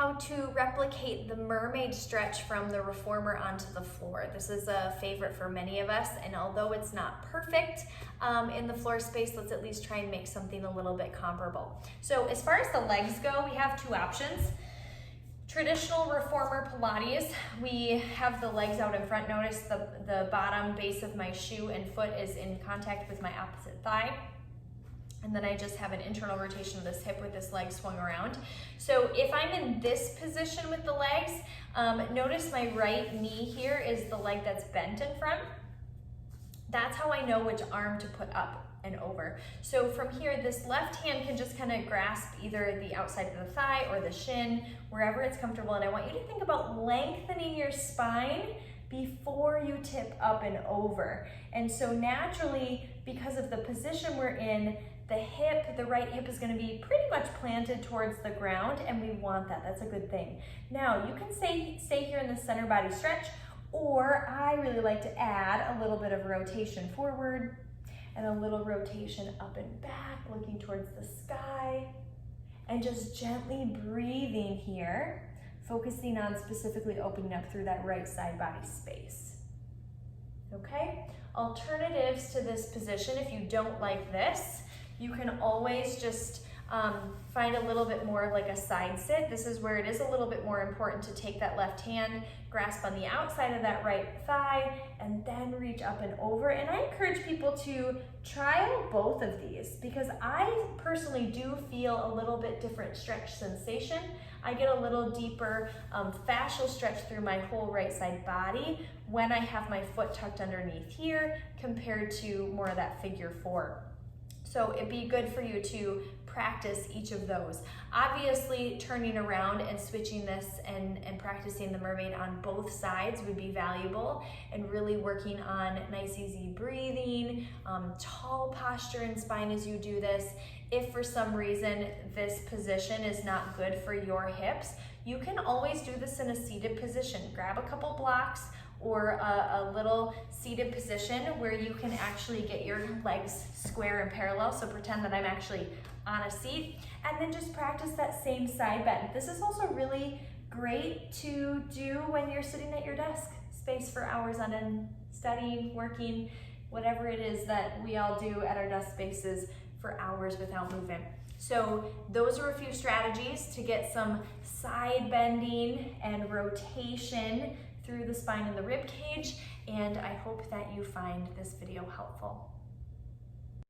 how to replicate the mermaid stretch from the reformer onto the floor. This is a favorite for many of us, and although it's not perfect in the floor space, let's at least try and make something a little bit comparable. So as far as the legs go, we have two options. Traditional reformer Pilates, we have the legs out in front. Notice the bottom base of my shoe and foot is in contact with my opposite thigh. And then I just have an internal rotation of this hip with this leg swung around. So if I'm in this position with the legs, notice my right knee here is the leg that's bent in front. That's how I know which arm to put up and over. So from here, this left hand can just kind of grasp either the outside of the thigh or the shin, wherever it's comfortable. And I want you to think about lengthening your spine before you tip up and over. And so naturally, because of the position we're in, the right hip is going to be pretty much planted towards the ground, and we want that. That's a good thing. Now, you can stay here in the center body stretch, or I really like to add a little bit of rotation forward and a little rotation up and back, looking towards the sky, and just gently breathing here, focusing on specifically opening up through that right side body space. Okay? Alternatives to this position, if you don't like this, you can always just find a little bit more like a side sit. This is where it is a little bit more important to take that left hand, grasp on the outside of that right thigh, and then reach up and over. And I encourage people to try out both of these because I personally do feel a little bit different stretch sensation. I get a little deeper fascial stretch through my whole right side body when I have my foot tucked underneath here compared to more of that figure four. So it'd be good for you to practice each of those. Obviously, turning around and switching this and practicing the mermaid on both sides would be valuable, and really working on nice, easy breathing, tall posture and spine as you do this. If for some reason this position is not good for your hips, you can always do this in a seated position. Grab a couple blocks or a little seated position where you can actually get your legs square and parallel. So pretend that I'm actually on a seat, and then just practice that same side bend. This is also really great to do when you're sitting at your desk space for hours on end, studying, working, whatever it is that we all do at our desk spaces for hours without movement. So those are a few strategies to get some side bending and rotation through the spine and the rib cage, and I hope that you find this video helpful.